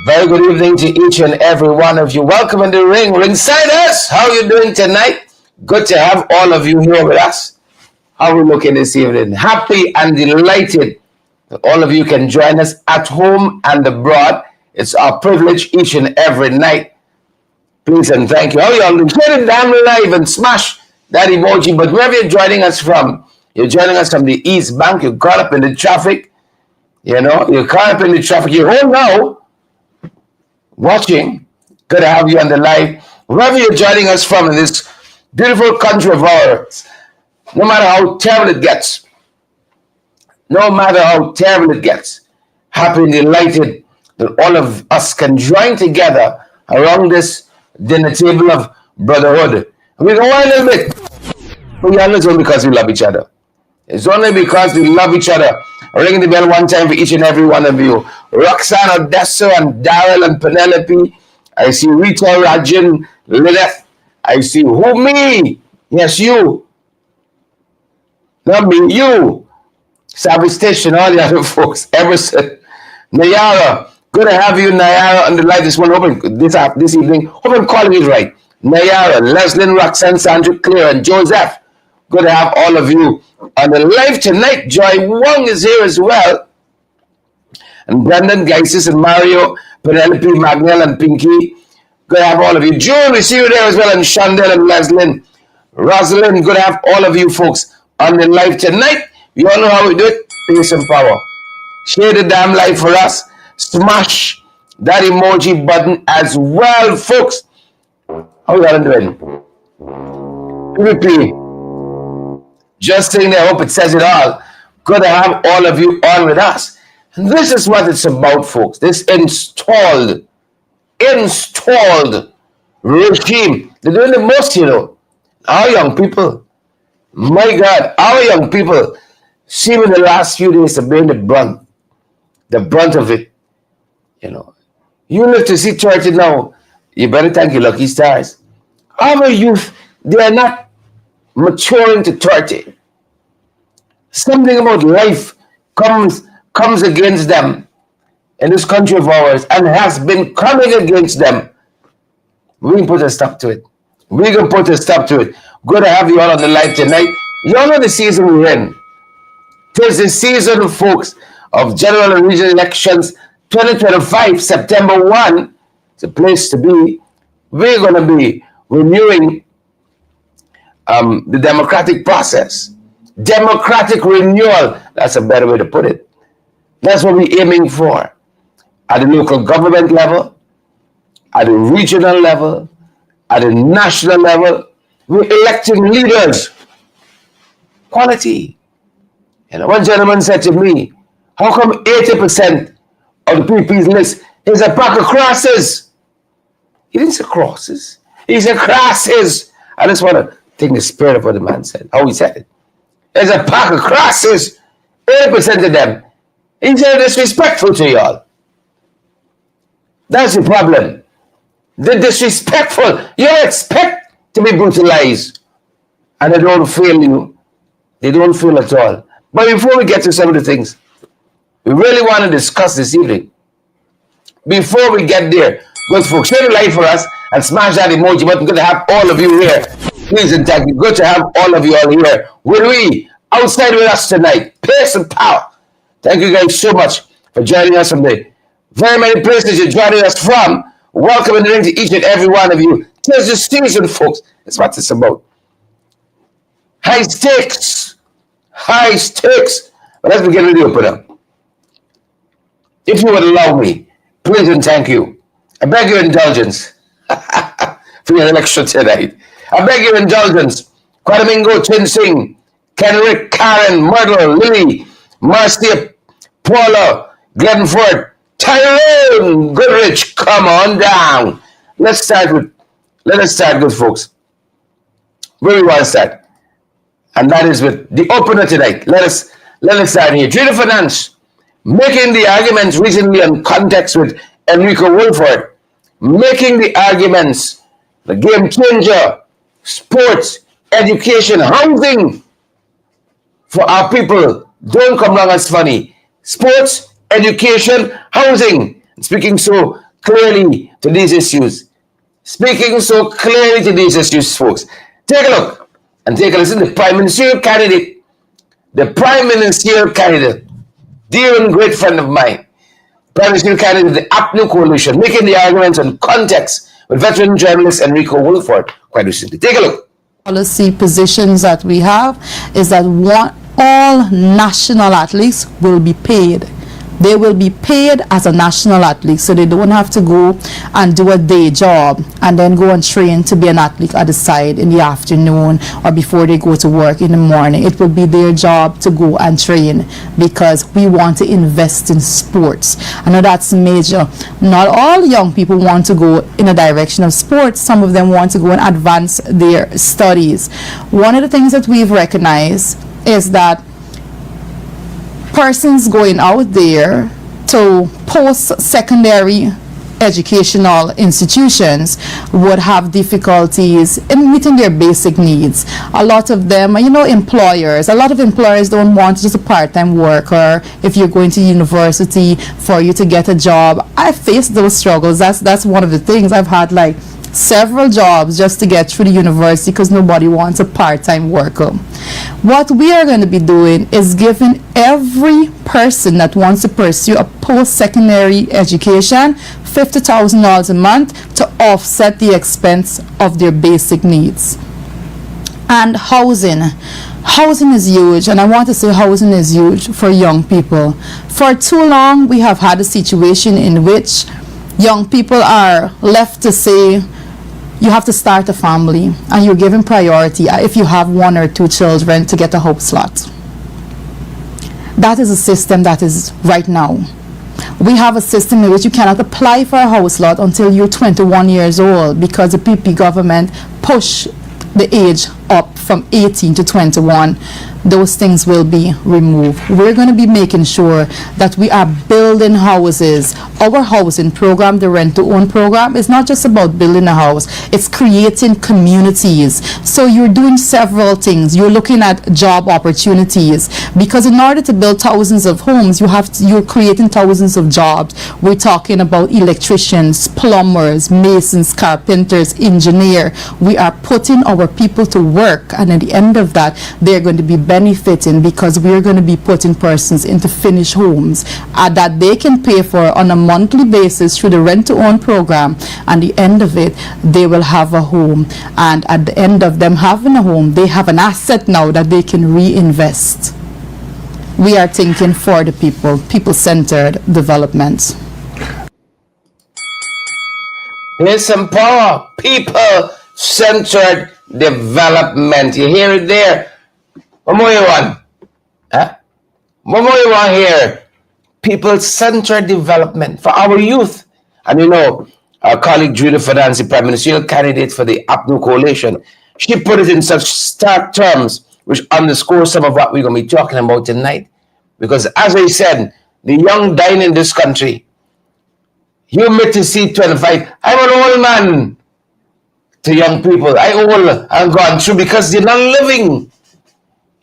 Very good evening to each and every one of you. Welcome in the ring. Ringside us. How are you doing tonight? Good to have all of you here with us. How are we looking this evening? Happy and delighted that all of you can join us at home and abroad. It's our privilege each and every night. Please and thank you. How y'all doing? Share it down live and smash that emoji. But wherever you're joining us from, you're joining us from the East Bank. You're caught up in the traffic. You're caught up in the traffic. You're home now. Watching, good to have you on the live. Wherever you're joining us from in this beautiful country of ours, no matter how terrible it gets, happy and delighted that all of us can join together around this dinner table of brotherhood. We go a little bit, but it's only because we love each other. It's only because we love each other. Ringing the bell one time for each and every one of you. Roxanne, Odessa, and Daryl, and Penelope. I see Rita, Rajan, Lilith. I see who? Me. Yes, you. Not me, you. Savage Station, all the other folks. Emerson, Nayara. Good to have you, Nayara, on the live this morning. This evening. Hope I'm calling it right. Nayara, Leslie, Roxanne, Sandra, Claire, and Joseph. Good to have all of you on the live tonight. Joy Wong is here as well. And Brendan, Geisis, and Mario, Penelope, Magnell, and Pinky. Good to have all of you. June, we see you there as well. And Chandel and Leslyn. Rosalind, good to have all of you folks on the live tonight. You all know how we do it. Pay some power. Share the damn live for us. Smash that emoji button as well, folks. How are you doing? PvP. Just saying there, I hope it says it all. Good to have all of you on with us. And this is what it's about, folks. This installed regime. They're doing the most, Our young people, my God, our young people seem in the last few days to bear the brunt of it. You live to see 30 now, you better thank your lucky stars. Our youth, they are not maturing to 30. Something about life comes against them in this country of ours and has been coming against them. We can put a stop to it. Good to have you all on the live tonight. You all know the season we're in. Tis the season, folks, of general and regional elections 2025, September 1. It's a place to be. We're going to be renewing the democratic process. Democratic renewal. That's a better way to put it. That's what we're aiming for. At the local government level, at the regional level, at the national level, we're electing leaders. Quality. One gentleman said to me, how come 80% of the PP's list is a pack of crosses? He didn't say crosses. He said crosses. I just want to take the spirit of what the man said, how he said it. There's a pack of crosses, 80% of them. He said disrespectful to y'all. That's the problem. They're disrespectful. You expect to be brutalized. And they don't feel you. They don't feel at all. But before we get to some of the things we really want to discuss this evening, before we get there, good folks, share the light for us and smash that emoji button. Good to have all of you here. Please and thank you. Good to have all of you all here. Will we outside with us tonight? Pace and power. Thank you guys so much for joining us from the very many places you're joining us from. Welcome in the ring to each and every one of you. Tis the season, folks. That's what it's about. High stakes. But let's begin with the opener. If you would allow me, please and thank you. I beg your indulgence for your election tonight. I beg your indulgence. Quadamingo, Chinsing, Kenrick, Karen, Myrtle, Lily, Marcia, Paula, Glenford, Tyrone, Goodrich, come on down. Let us start, good folks. Where we want to start. And that is with the opener tonight. Let us start here. Trader Finance, making the arguments recently in context with Enrico Wilford, making the arguments, the game changer, sports, education, housing for our people. Don't come along as funny. Sports, education, housing. Speaking so clearly to these issues. Speaking so clearly to these issues, folks. Take a look and take a listen. The Prime Ministerial candidate, dear and great friend of mine, Prime Ministerial candidate of the APNU coalition, making the arguments on context with veteran journalist Enrico Wilford quite recently. Take a look. Policy positions that we have is that all national athletes will be paid. They will be paid as a national athlete, so they don't have to go and do a day job and then go and train to be an athlete at the side in the afternoon or before they go to work in the morning. It will be their job to go and train because we want to invest in sports. I know that's major. Not all young people want to go in a direction of sports. Some of them want to go and advance their studies. One of the things that we've recognized is that persons going out there to post-secondary educational institutions would have difficulties in meeting their basic needs. A lot of them, employers. A lot of employers don't want just a part-time worker. If you're going to university for you to get a job, I face those struggles. That's one of the things. I've had like several jobs just to get through the university because nobody wants a part-time worker. What we are going to be doing is giving every person that wants to pursue a post-secondary education $50,000 a month to offset the expense of their basic needs. And housing is huge, and I want to say housing is huge for young people. For too long we have had a situation in which young people are left to say you have to start a family and you're given priority if you have 1 or 2 children to get a house slot. That is a system that is right now. We have a system in which you cannot apply for a house lot until you're 21 years old because the PP government pushed the age up from 18 to 21. Those things will be removed. We're going to be making sure that we are building houses. Our housing program, the rent-to-own program, is not just about building a house. It's creating communities. So you're doing several things. You're looking at job opportunities because in order to build thousands of homes, you're creating thousands of jobs. We're talking about electricians, plumbers, masons, carpenters, engineers. We are putting our people to work, and at the end of that, they're going to be benefiting because we're going to be putting persons into finished homes that they can pay for on a monthly basis through the rent-to-own program. And the end of it, they will have a home. And at the end of them having a home, they have an asset now that they can reinvest. We are thinking for the people-centered development. Here's some power. People-centered development. You hear it there? What more you want? Huh? What more you want here? People-centered development for our youth. And our colleague Julia Fernandes, Prime Ministerial candidate for the APNU coalition, she put it in such stark terms which underscores some of what we're going to be talking about tonight. Because as I said, the young dying in this country, you met to see 25. I'm an old man to young people. I old and gone through because they're not living.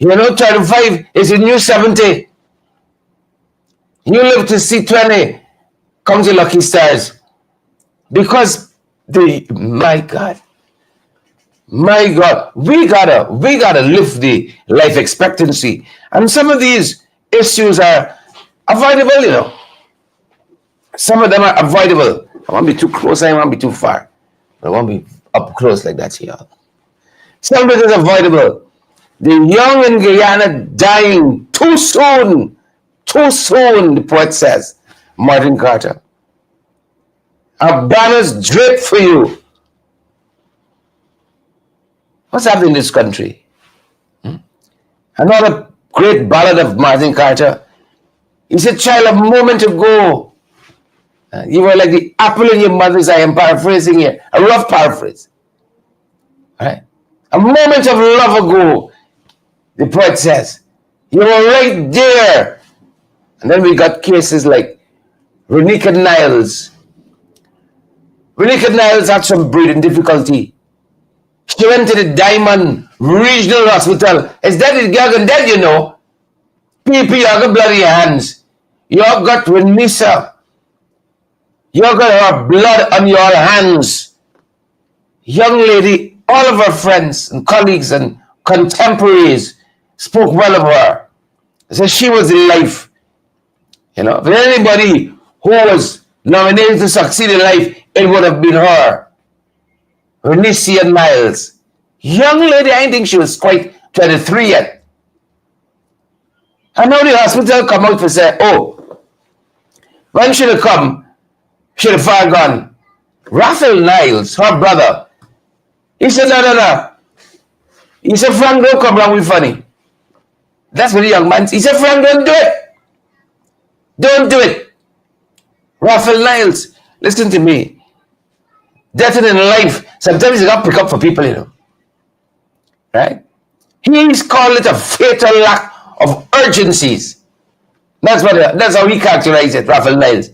25 is the new 70. You live to see 20. Come to Lucky Stars. Because my God, we gotta lift the life expectancy. And some of these issues are avoidable, Some of them are avoidable. I won't be too close, I won't be too far. I won't be up close like that here. Some of it is avoidable. The young in Guyana dying too soon, the poet says, Martin Carter. Our banners drip for you. What's happening in this country? Another great ballad of Martin Carter. He said, child, a moment ago, you were like the apple in your mother's eye. I'm paraphrasing here, a rough paraphrase. All right? A moment of love ago, the poet says, you were right there. And then we got cases like Renika Niles. Renika Niles had some breathing difficulty. She went to the Diamond Regional Hospital. Is that it? You're dead, PP, you got blood in your hands. You got Renisa. You're going to have blood on your hands. Young lady, all of her friends and colleagues and contemporaries spoke well of her. They said she was in life. You know, if anybody who was nominated to succeed in life, it would have been her. Renician Miles. Young lady, I think she was quite 23 yet. And now the hospital come out to say, oh, when should have come, should have far gone. Raphael Niles, her brother, he said, no. He said, Frank, don't come around with funny. That's what the young man said. He said, Frank, don't do it. Don't do it. Raphael Niles, listen to me. Death in life, sometimes you got to pick up for people, you know. Right? He's called it a fatal lack of urgencies. That's how he characterized it, Raphael Niles.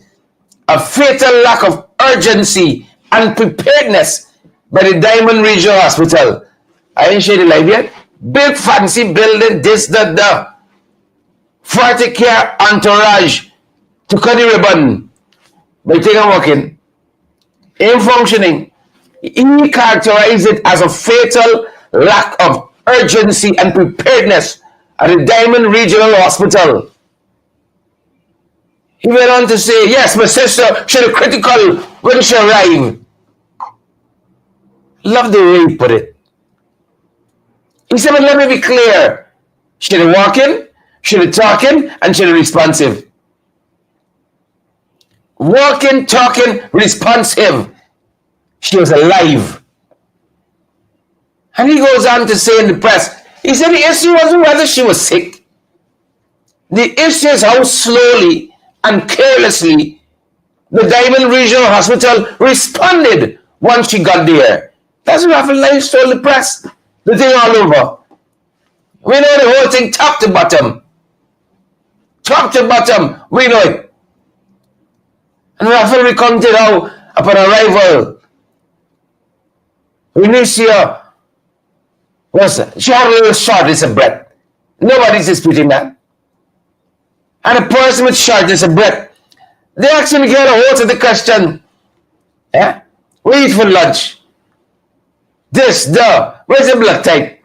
A fatal lack of urgency and preparedness by the Diamond Regional Hospital. I ain't share the life yet. Big fancy building, this, that. 40 care entourage to cut the ribbon. By taking walking. In functioning. He characterized it as a fatal lack of urgency and preparedness at the Diamond Regional Hospital. He went on to say, yes, my sister, she was critical when she arrived. Love the way he put it. He said, but let me be clear. She was walking, she was talking, and she was responsive. Walking, talking, responsive. She was alive. And he goes on to say in the press, he said the issue wasn't whether she was sick. The issue is how slowly and carelessly the Diamond Regional Hospital responded once she got there. That's what Raphael Niles told the press. The thing all over. We know the whole thing top to bottom. Top to bottom. We know it. And Raphael recounted how upon arrival, Renuncia she had a little shortness of breath. Nobody's disputing that. And a person with shortness of breath, they actually get a hold of the question, yeah? We eat for lunch. Where's the blood type?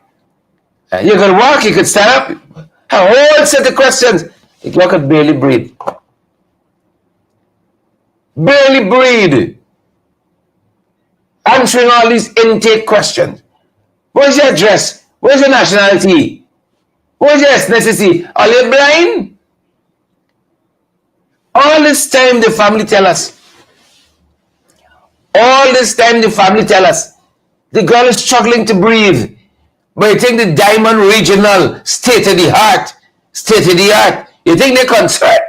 You could walk, you could stand up. A whole set of questions. You could barely breathe. Barely breathe. Answering all these intake questions. What's your address? What's your nationality? What's your ethnicity? Are you blind? All this time the family tell us. All this time the family tell us. The girl is struggling to breathe. But you think the Diamond Regional state of the art, you think they're concerned?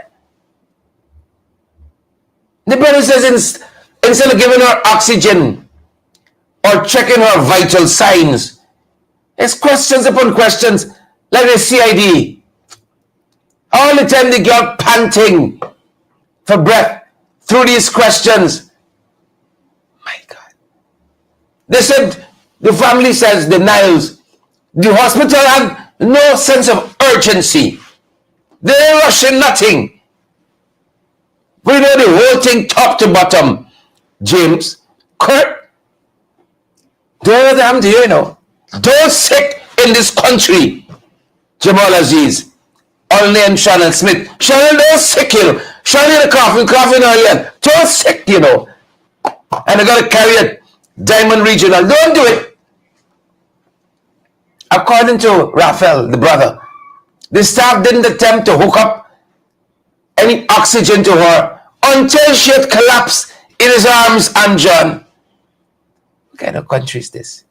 The brother says instead of giving her oxygen or checking her vital signs, it's questions upon questions like the CID. All the time the girl panting for breath through these questions. My God. They said, the family says, the Niles, the hospital had no sense of urgency. They're rushing nothing. We know the whole thing top to bottom. James, Kurt, don't let them to you, know. Those sick in this country, Jamal Aziz, only and Shannon Smith. Shannon, those sick, you know. Shannon coughing earlier. Those sick, you know. And they got to carry it. Diamond Regional. Don't do it. According to Raphael, the brother, the staff didn't attempt to hook up any oxygen to her until she had collapsed in his arms and John. What kind of country is this?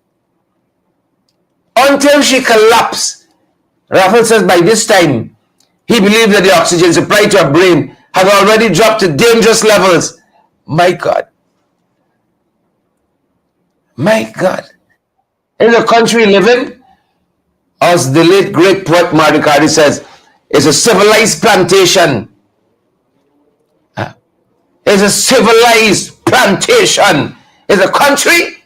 Until she collapsed. Raphael says by this time, he believed that the oxygen supply to her brain had already dropped to dangerous levels. My God. My God. In the country we live in, as the late great poet Martin Cardi says, is a civilized plantation. Is a civilized plantation. Is a country.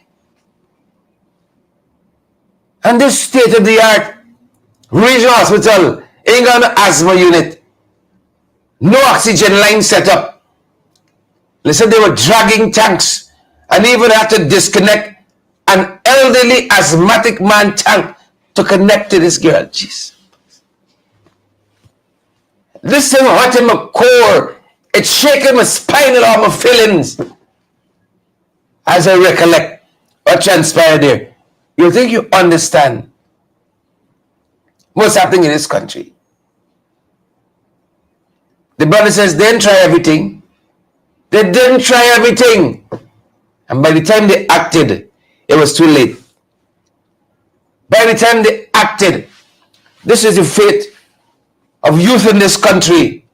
And this state-of-the-art regional hospital ain't got an asthma unit. No oxygen line set up. They said they were dragging tanks and even had to disconnect an elderly asthmatic man tank to connect to this girl. Jeez. This thing hurt in my core. It's shaking my spine and all my feelings as I recollect what transpired there. You think you understand what's happening in this country? The brother says they didn't try everything. They didn't try everything. And by the time they acted, it was too late. By the time they acted, this is the fate of youth in this country.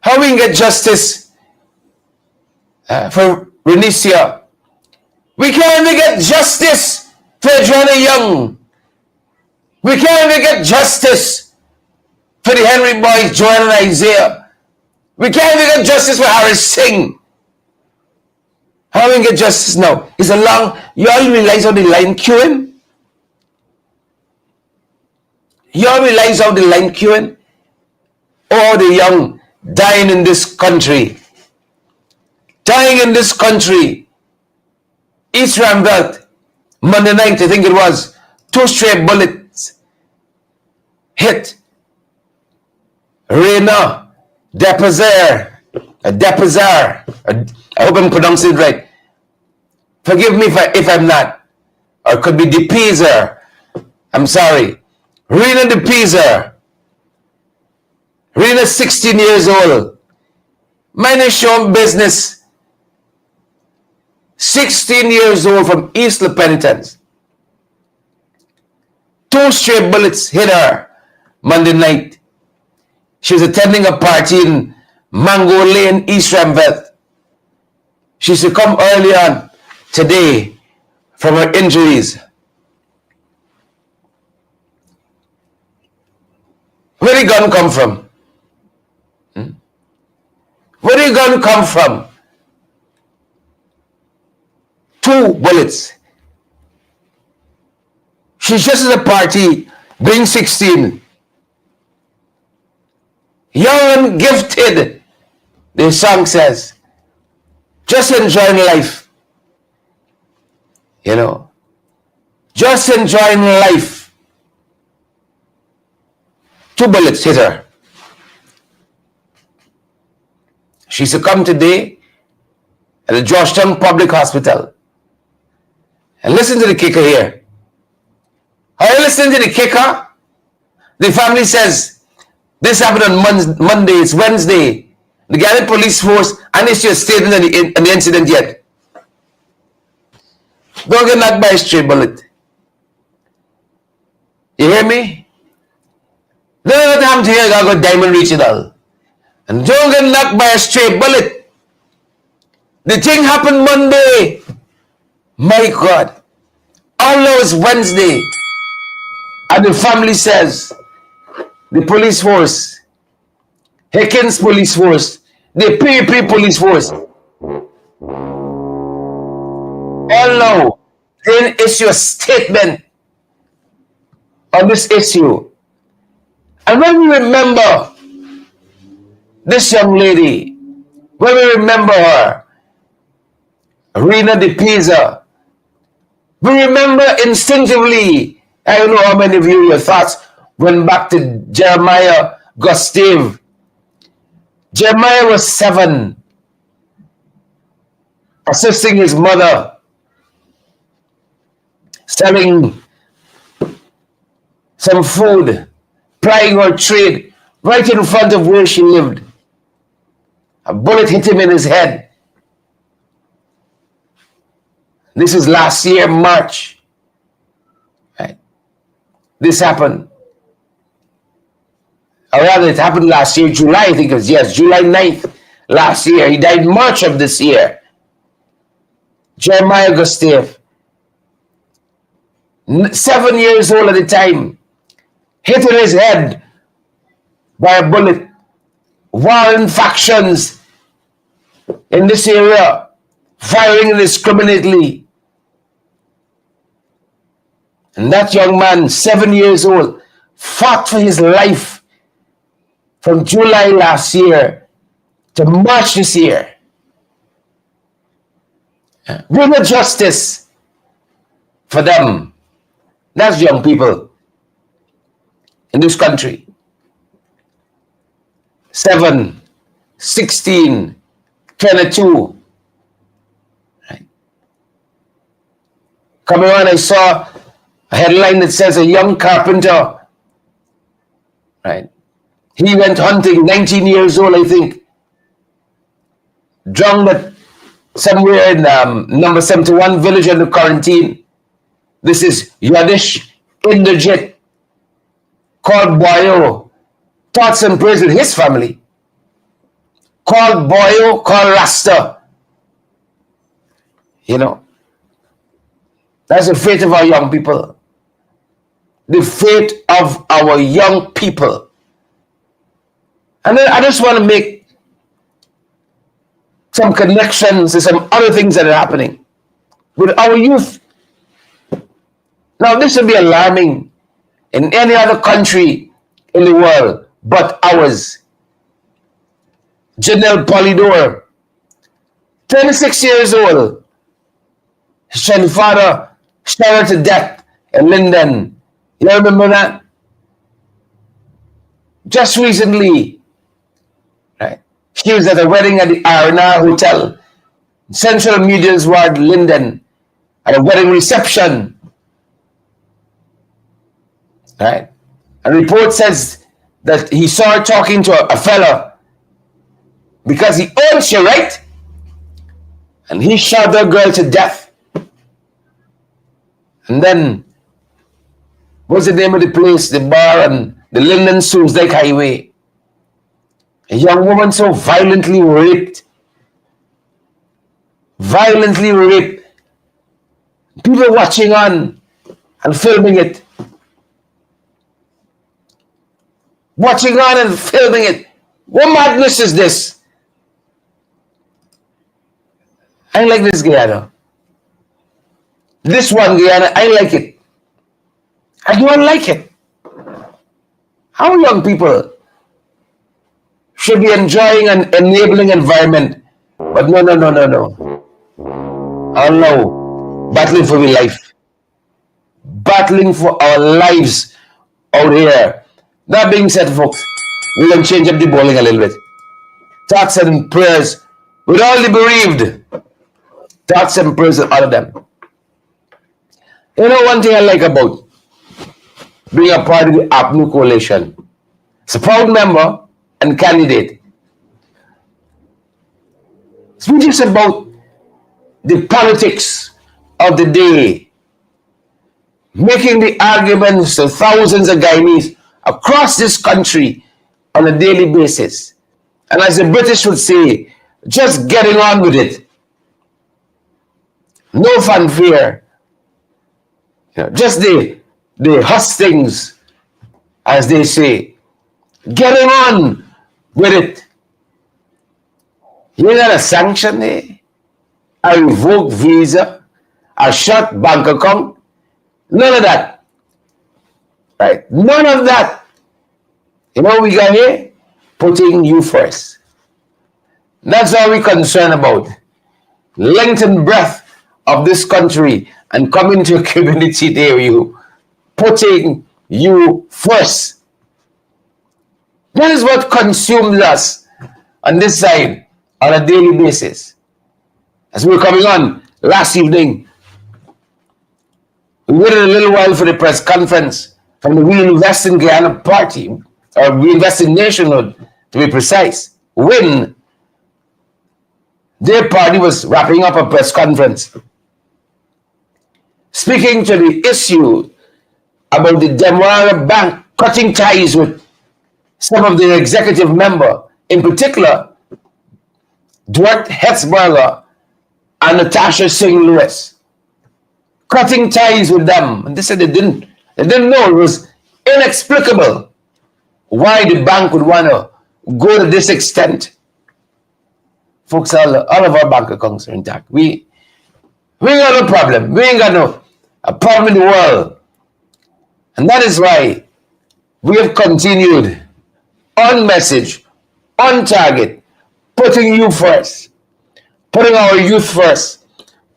How we can get justice for Renisha? We can't even get justice for Adriana Young. We can't even get justice for the Henry boys, Joel and Isaiah. We can't even get justice for Harris Singh. How we get justice now? It's a long, you all realize how the line queuing? You all realize how the line queuing? All the young dying in this country. Dying in this country. East Ramvelt, Monday night, I think it was, 2 stray bullets hit Reina Depazar. I hope I'm pronouncing it right. Forgive me if I'm not. Or it could be Depezer. I'm sorry. Rena Depezer. Rena 16 years old. Mind is showing business. 16 years old from East La Penitence. 2 stray bullets hit her Monday night. She was attending a party in Mango Lane, East Ramvelt. She succumbed early on today from her injuries. Where did the gun come from? Where did the gun come from? 2 bullets. She's just at a party, being 16. Young and gifted, the song says. Just enjoying life. You know. Just enjoying life. 2 bullets hit her. She succumbed today at the Georgetown Public Hospital. And listen to the kicker here. Are you listening to the kicker? The family says this happened on Monday, it's Wednesday. The Guyana police force unissued a statement on the incident yet. Don't get knocked by a stray bullet. You hear me? Don't let him to here go diamond regional. And don't get knocked by a stray bullet. The thing happened Monday. My God. All now is Wednesday. And the family says the police force, Hickens police force, the PEP police force, all now didn't issue a statement on this issue. And when we remember this young lady, when we remember her, Rena Depezer, we remember instinctively, I don't know how many of you, your thoughts went back to Jeremiah Gustave. Jeremiah was 7, assisting his mother, selling some food, plying her trade, right in front of where she lived. A bullet hit him in his head. This was last year, March. Right? This happened. Or rather, it happened last year, July, I think it was, yes, July 9th last year. He died March of this year. Jeremiah Gustave, 7 years old at the time, hit in his head by a bullet. Violent factions in this area, firing indiscriminately. And that young man, 7 years old, fought for his life from July last year to march this year. Bring a justice for them. That's young people in this country. 7, 16, 22. Right. Coming on, I saw a headline that says a young carpenter, right? He went hunting, 19 years old, I think. Drowned at somewhere in number 71 village under quarantine. This is Yadish Inderjit, called Boyo. Thoughts and prayers with his family. Called Boyo, called Rasta. You know, that's the fate of our young people. The fate of our young people. And then I just want to make some connections to some other things that are happening with our youth. Now, this would be alarming in any other country in the world but ours. Janelle Polidor, 26 years old. His child father shot her to death in Linden. You remember that? Just recently, right? She was at a wedding at the Arena Hotel, Central Media's Ward, Linden, at a wedding reception. Right? A report says that he saw her talking to a fella because he owns you, right? And he shot the girl to death. And then, what's the name of the place? The bar and the Linden Suits Lake Highway. A young woman so violently raped. Violently raped. People watching on and filming it. Watching on and filming it. What madness is this? I like this Guyana. This one Guyana, I like it. I don't like it. How young people should be enjoying an enabling environment. But no. Oh no. Battling for our life. Battling for our lives out here. That being said, folks, we're going to change up the bowling a little bit. Thoughts and prayers with all the bereaved. Thoughts and prayers with all of them. You know one thing I like about being a part of the APNU coalition? It's a proud member and candidate. It's not just about the politics of the day, making the arguments to thousands of Guyanese across this country on a daily basis. And as the British would say, just getting on with it. No fanfare. You know, just the hustings, as they say. Getting on with it. You got a sanction there, a revoked visa, a shut bank account. None of that. Right? None of that. You know what we got here? Putting you first. That's all we're concerned about. Length and breadth of this country and coming to a community near you. Putting you first. That is what consumes us on this side on a daily basis. As we were coming on last evening, we waited a little while for the press conference from the We Invest in Guyana party, or We Invest in Nationhood, to be precise. When their party was wrapping up a press conference, speaking to the issue about the Demara Bank cutting ties with some of their executive member, in particular, Dwight Hetzberger and Natasha Singh Lewis, cutting ties with them. And they said they didn't know. It was inexplicable why the bank would want to go to this extent. Folks, all of our bank accounts are intact. We ain't got no problem. We ain't got a problem in the world. And that is why we have continued on message, on target, putting you first, putting our youth first,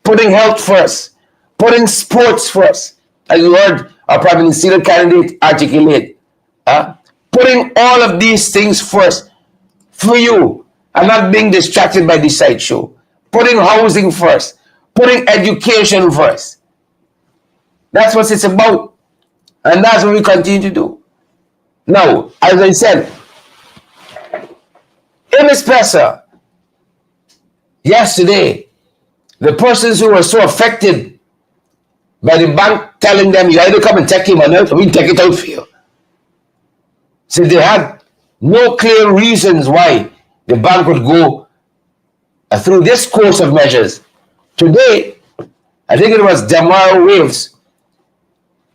putting health first, putting sports first, as you heard our Prime Minister candidate articulate, putting all of these things first for you and not being distracted by the sideshow, putting housing first, putting education first. That's what it's about. And that's what we continue to do. Now, as I said, in this presser, yesterday, the persons who were so affected by the bank telling them, you either come and take him or not, or we take it out for you. So they had no clear reasons why the bank would go through this course of measures. Today, I think it was Demar Waves,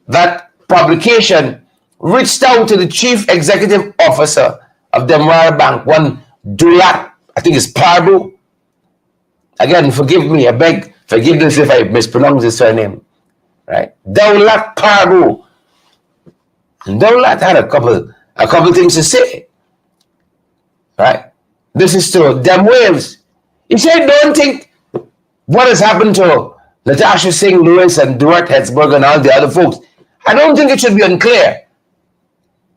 that publication reached out to the chief executive officer of Demar Bank, one Dulat, I think it's Parbo. Again, forgive me, I beg forgiveness if I mispronounce his surname. Right? Daulat Parbo. And Daulat had a couple things to say. Right? This is to Dem Waves. He said, don't think what has happened to Natasha Singh Lewis and Duart Hetzberg and all the other folks. I don't think it should be unclear.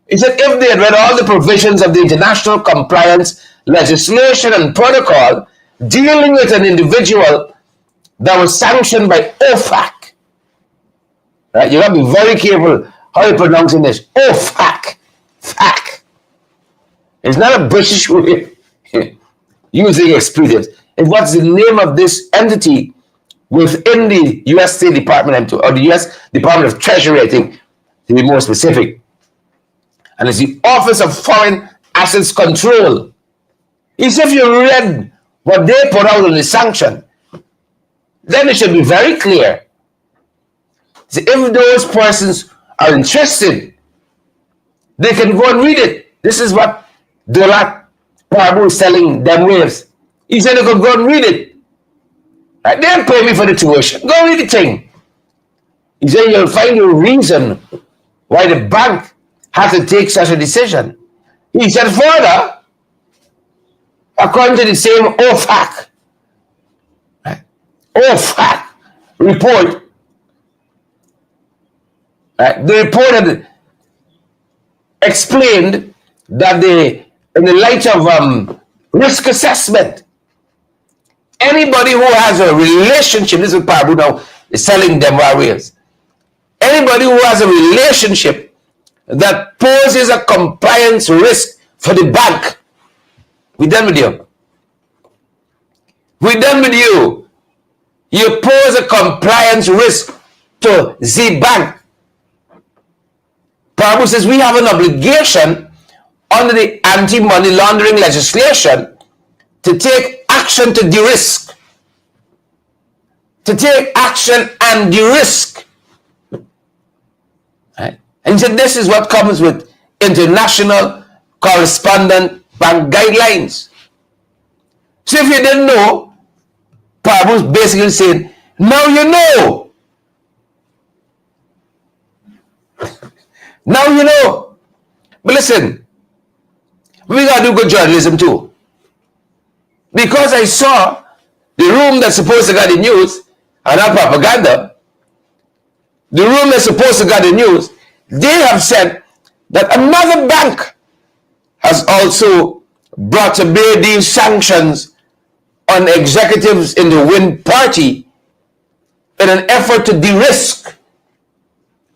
He said if they had read all the provisions of the international compliance legislation and protocol dealing with an individual that was sanctioned by OFAC, right? You got to be very careful how you're pronouncing this. OFAC. FAC. It's not a British way using expletives. It's what's the name of this entity within the U.S. State Department or the U.S. Department of Treasury, I think, to be more specific. And it's the Office of Foreign Assets Control. It's if you read what they put out on the sanction, then it should be very clear. So if those persons are interested, they can go and read it. This is what Dolat Parbo is telling Dem Waves. He said they could go and read it. Right? They didn't pay me for the tuition. Go read the thing. He said you'll find a reason why the bank had to take such a decision. He said further, according to the same OFAC, right? OFAC report, right? The report had explained that in the light of risk assessment, anybody who has a relationship, this is Parbo now is telling them ways. Anybody who has a relationship that poses a compliance risk for the bank, we're done with you. We're done with you. You pose a compliance risk to the bank. Parbo says we have an obligation under the anti-money laundering legislation to take action to de-risk. To take action and de-risk. Right? And he said this is what comes with international correspondent bank guidelines. So if you didn't know, Parbo's basically saying, now you know. Now you know. But listen, we gotta do good journalism too. Because I saw the room that's supposed to get the news and not propaganda, the room that's supposed to get the news, they have said that another bank has also brought to bear these sanctions on executives in the Wind Party in an effort to de-risk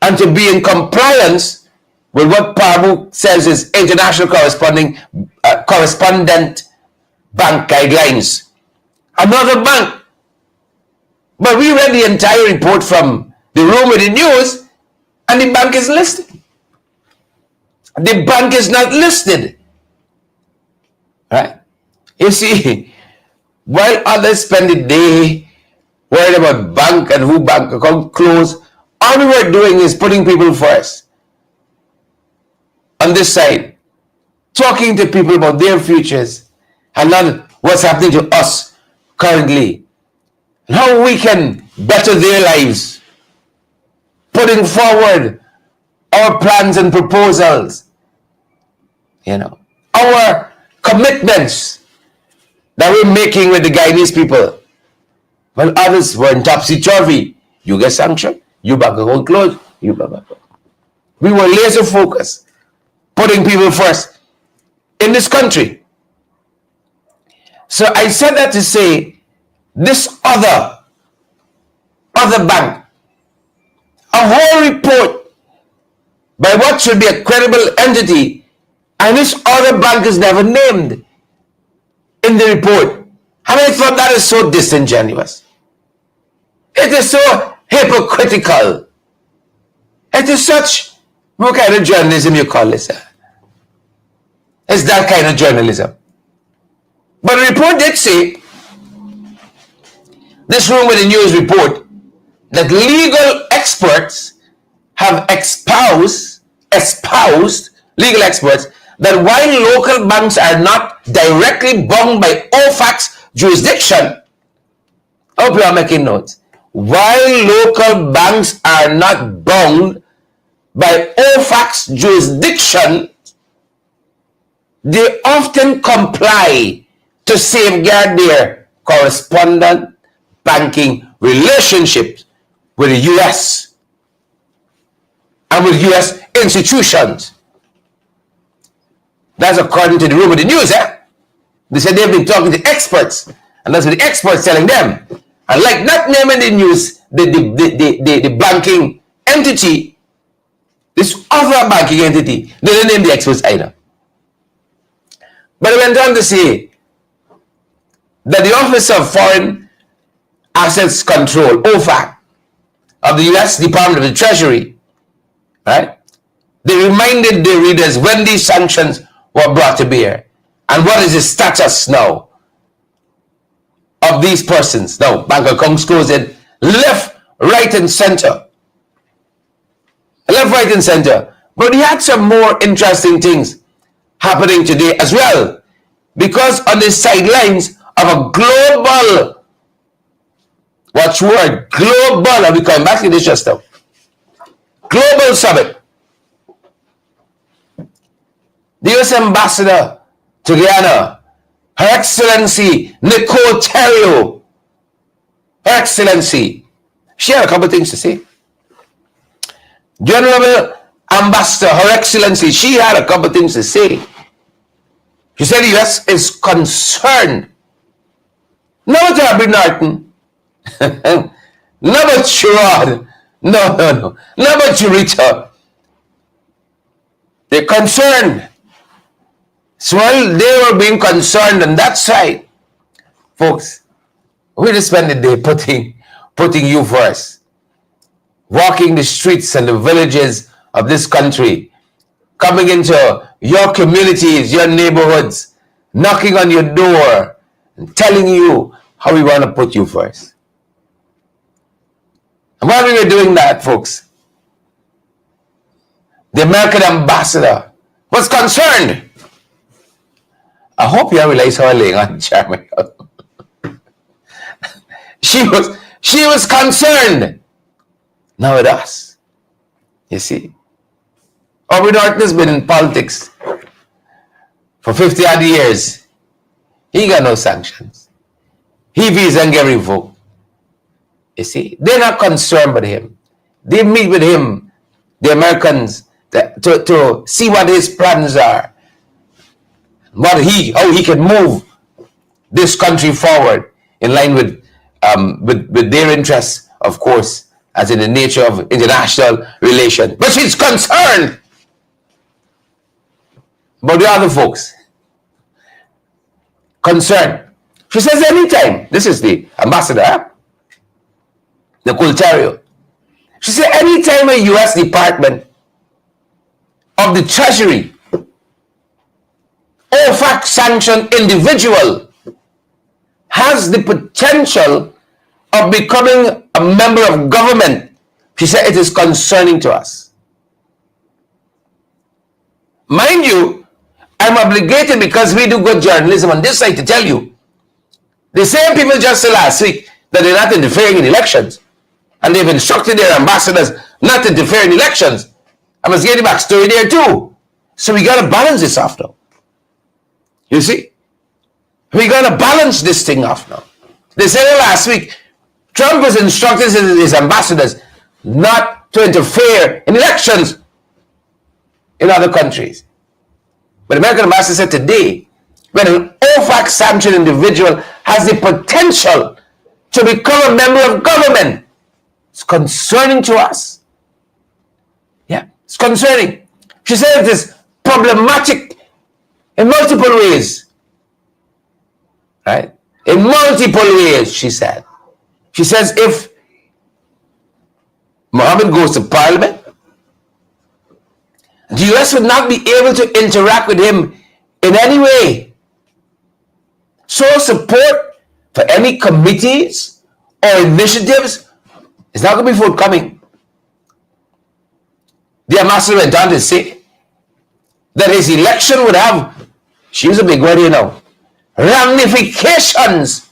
and to be in compliance with what Parbo says is international correspondent bank guidelines. Another bank. But we read the entire report from the room with the news, and the bank is listed. The bank is not listed. Right? You see, while others spend the day worried about bank and who bank account close, all we were doing is putting people first. On this side, talking to people about their futures and not what's happening to us currently. And how we can better their lives. Putting forward our plans and proposals. You know, our commitments that we're making with the Guyanese people. While others were in topsy-turvy. You get sanctioned, you bank account closed, you blah, blah, blah. We were laser focused, putting people first in this country. So I said that to say, this other bank, a whole report by what should be a credible entity, and this other bank is never named in the report. And I thought that is so disingenuous. It is so hypocritical. It is such, what kind of journalism you call this? It's that kind of journalism. But the report did say, this room with the news report, that legal experts have espoused, legal experts, that while local banks are not directly bound by OFAC's jurisdiction, I hope you are making notes. While local banks are not bound by OFAC's jurisdiction, they often comply to safeguard their correspondent banking relationships with the U.S. and with U.S. institutions. That's according to the room of the news, eh? They said they've been talking to experts, and that's what the experts telling them. And like not naming the news, the banking entity, this other banking entity, they didn't name the experts either. But it went on to say that the Office of Foreign Assets Control, OFAC, of the U.S. Department of the Treasury, right? They reminded the readers when these sanctions were brought to bear and what is the status now of these persons. Now, bank accounts closed in left, right, and center. Left, right, and center. But we had some more interesting things happening today as well, because on the sidelines of a global, watch word, global, I'll be coming back to this just now, global summit, the U.S. Ambassador to Guyana, Her Excellency Nicole Terrio, Her Excellency, she had a couple of things to say. The Honorable Ambassador, Her Excellency, she had a couple of things to say. She said the U.S. is concerned. No, Darby Norton. No, but Sherrod. No. No, but Rita. They're concerned. So while they were being concerned on that side, folks, we just spend the day putting you first. Walking the streets and the villages of this country, coming into your communities, your neighborhoods, knocking on your door, and telling you how we want to put you first. And while we were doing that, folks, the American ambassador was concerned. I hope you realize how I'm laying on Jeremy. She was concerned. Now with us, you see. Aubrey Norton has been in politics for 50 odd years. He got no sanctions. He visa and get revoked. You see, they're not concerned with him. They meet with him, the Americans, to see what his plans are, how he can move this country forward in line with their interests, of course, as in the nature of international relations. But she's concerned about the other folks. Concerned. She says anytime, this is the ambassador, Nicole Terrio. She said anytime a U.S. Department of the Treasury OFAC sanctioned individual has the potential of becoming a member of government, she said it is concerning to us. Mind you, I'm obligated because we do good journalism on this side to tell you, the same people just said last week that they're not interfering in elections, and they've instructed their ambassadors not to interfere in elections. I must get the backstory there too. So we got to balance this off now. You see? We got to balance this thing off now. They said last week, Trump has instructed his ambassadors not to interfere in elections in other countries. But the American ambassador said today, when an OFAC sanctioned individual has the potential to become a member of government, it's concerning to us. Yeah, it's concerning. She said it is problematic in multiple ways. Right? In multiple ways, she said. She says if Mohammed goes to parliament, the US would not be able to interact with him in any way. So support for any committees or initiatives is not going to be forthcoming. The ambassador went on to say that his election would have, she used a big word, ramifications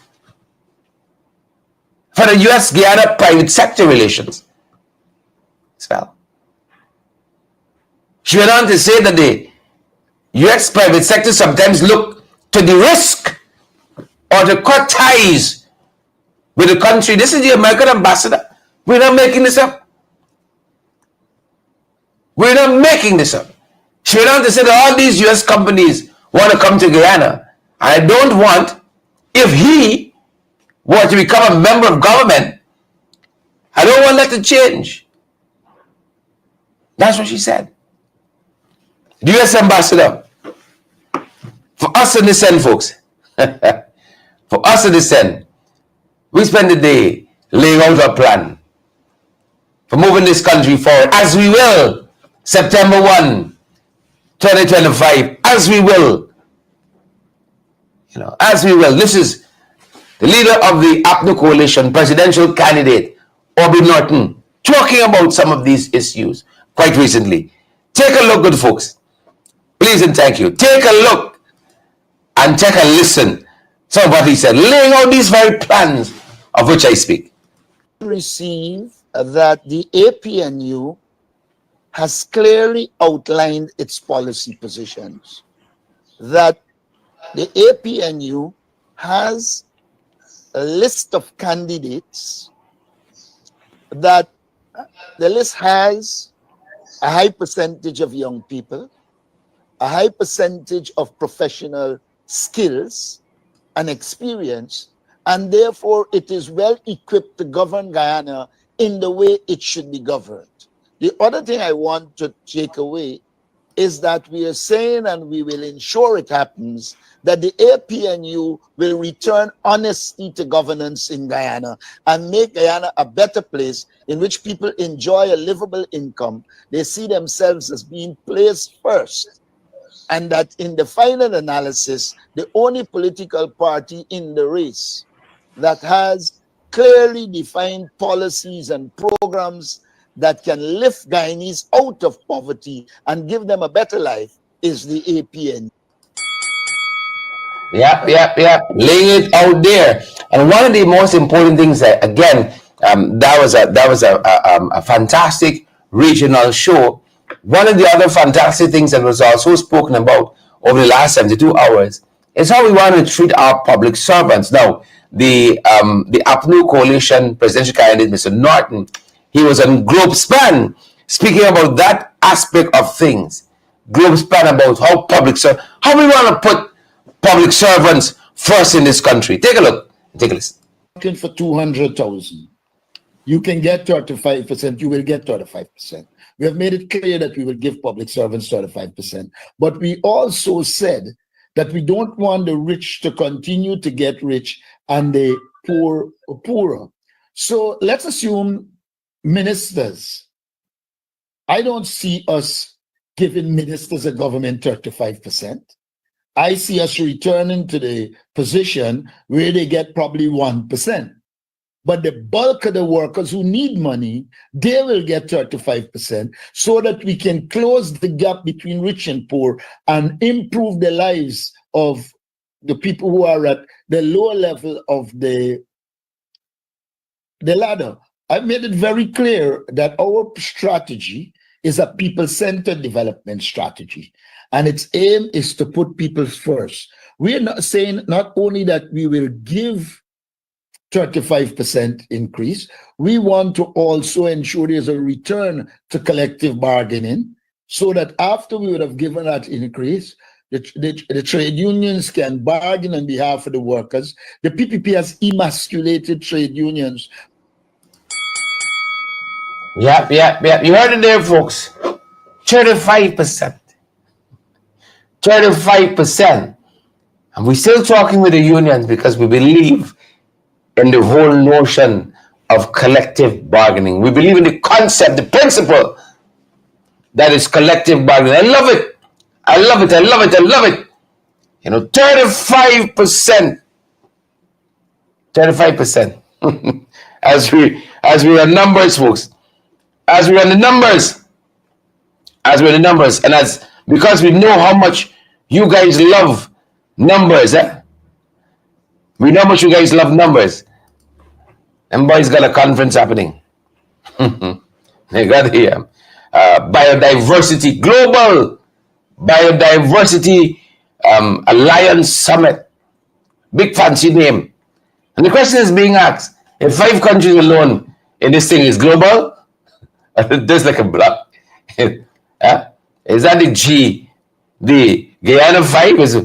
for the US-Guyana private sector relations. Well, she went on to say that the US private sector sometimes look to the risk or to cut ties with the country. This is the American ambassador. We're not making this up. We're not making this up. She went on to say that all these US companies want to come to Guyana. I don't want, if he were to become a member of government, I don't want that to change. That's what she said. The US ambassador, for us in this end, folks, for us in this end, we spend the day laying out a plan for moving this country forward, as we will, September 1, 2025, as we will. As we will. This is the leader of the APNU coalition, presidential candidate, Obi Norton, talking about some of these issues quite recently. Take a look, good folks. Please and thank you. Take a look and take a listen. Some of what he said, laying out these very plans of which I speak. Receive that the APNU has clearly outlined its policy positions, that the APNU has a list of candidates, that the list has a high percentage of young people, a high percentage of professional skills and experience, and therefore it is well equipped to govern Guyana in the way it should be governed. The other thing I want to take away is that we are saying, and we will ensure it happens, that the APNU will return honesty to governance in Guyana and make Guyana a better place in which people enjoy a livable income. They see themselves as being placed first. And that in the final analysis, the only political party in the race that has clearly defined policies and programs that can lift Guyanese out of poverty and give them a better life is the APN. Yep. Laying it out there. And one of the most important things that, again, that was a fantastic regional show. One of the other fantastic things that was also spoken about over the last 72 hours is how we want to treat our public servants. Now, the APNU coalition presidential candidate, Mr. Norton, he was on Globe Span speaking about that aspect of things. Globe Span about how how we want to put public servants first in this country. Take a look. Take a listen. For 200,000, you can get 35%. You will get 35%. We have made it clear that we will give public servants 35%. But we also said that we don't want the rich to continue to get rich and the poor poorer. So let's assume ministers. I don't see us giving ministers of government 35%. I see us returning to the position where they get probably 1%. But the bulk of the workers who need money, they will get 35% so that we can close the gap between rich and poor and improve the lives of the people who are at the lower level of the ladder. I've made it very clear that our strategy is a people-centered development strategy. And its aim is to put people first. we're not saying not only that we will give 35% increase, we want to also ensure there's a return to collective bargaining so that after we would have given that increase, the trade unions can bargain on behalf of the workers. The PPP has emasculated trade unions. Yep. You heard it there, folks. 35%. 35%. And we're still talking with the unions because we believe in the whole notion of collective bargaining. We believe in the concept, the principle that is collective bargaining. I love it. I love it. I love it. I love it. 35%. 35%. as we are numbers, folks. As we are the numbers. And because we know how much you guys love numbers, we know how much you guys love numbers. And boys got a conference happening. They got here. Biodiversity, Global Biodiversity Alliance Summit. Big fancy name. And the question is being asked, if 5 countries alone in this thing is global, there's like a block. Is that the G? The Guyana 5 is,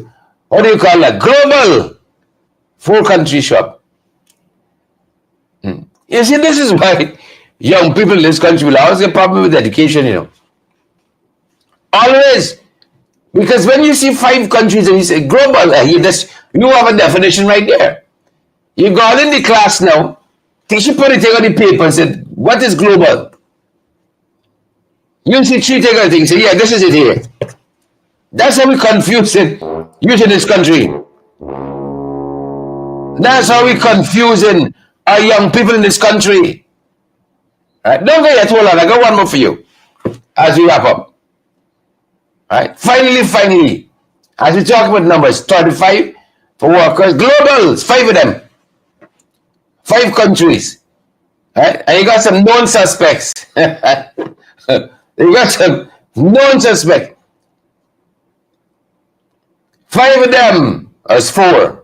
what do you call that? Global 4-country shop. You see, this is why young people in this country will always get problem with education, Always. Because when you see 5 countries and you say global, you have a definition right there. You go in the class now, teacher put it on the paper and said, what is global? You see 3 take on things, say, yeah, this is it here. That's how we confuse it using this country. That's how we confusing our young people in this country. All right, don't go yet, hold on, I got one more for you as we wrap up. All right, finally, as we talk about numbers, 35 for workers, globals, 5 of them, 5 countries. All right, and you got some known suspects. You got some known suspects. 5 of them as 4.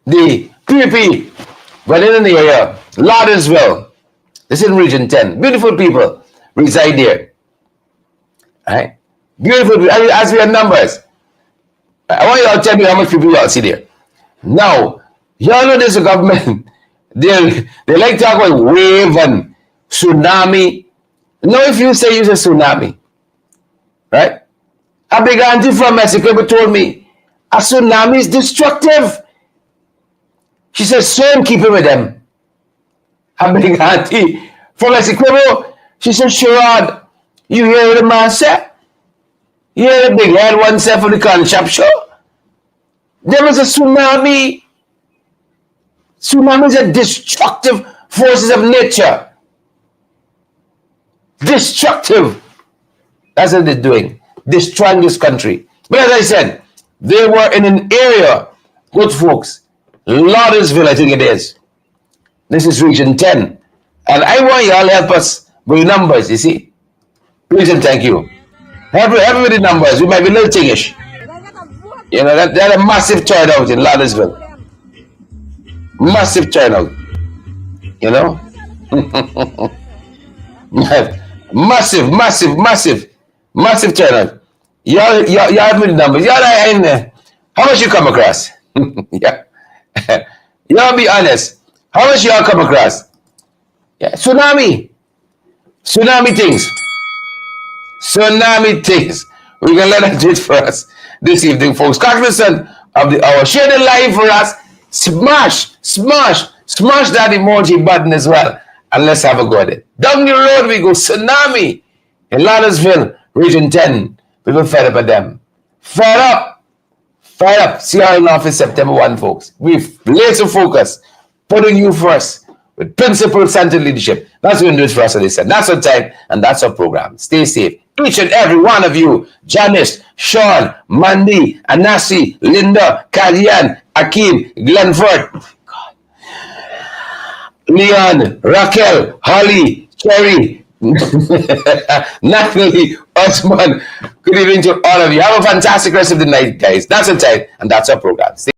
The PPP, well, in the area, Lauderdale, this is in Region 10. Beautiful people reside there. All right? Beautiful people, as we have numbers. I want you all to tell me how much people y'all see there. Now, y'all know there's a government, they like to talk about wave and tsunami. Now, if you say use a tsunami, right? A big auntie from Mexico told me, a tsunami is destructive. She said, so I'm keeping with them. A big auntie from Mexico, she said, Sherrod, you hear what the man said? You hear the big head one said from the corn shop show? There was a tsunami. Tsunamis are destructive forces of nature. Destructive. That's what they're doing. Destroying this country. But as I said, they were in an area, good folks, Lauderdale, I think it is. This is Region 10. And I want you all to help us with numbers, you see. Please and thank you. Help me with the numbers. We might be a little tingish. That's a massive turnout in Lauderdale. Massive turnout. Massive turnout. Y'all have me the numbers. How much you come across? Yeah. Y'all be honest. How much y'all come across? Yeah. Tsunami things. We're gonna let that do it for us this evening, folks. Cognizant of the hour. Share the live for us. Smash that emoji button as well. And let's have a go at it. Down the road we go. Tsunami in Lauderdale, Region 10. People fed up at them. Fed up. See you all in office September 1, folks. We've laser focus, putting you first with principle-centered leadership. That's what we're going to do for us, as they said. That's our time and that's our program. Stay safe. Each and every one of you, Janice, Sean, Mandy, Anasi, Linda, Kalyan, Akeem, Glenford, Leon, Raquel, Holly, Cherry, Natalie, Osman, good evening to all of you. Have a fantastic rest of the night, guys. That's the time, and that's our program. Stay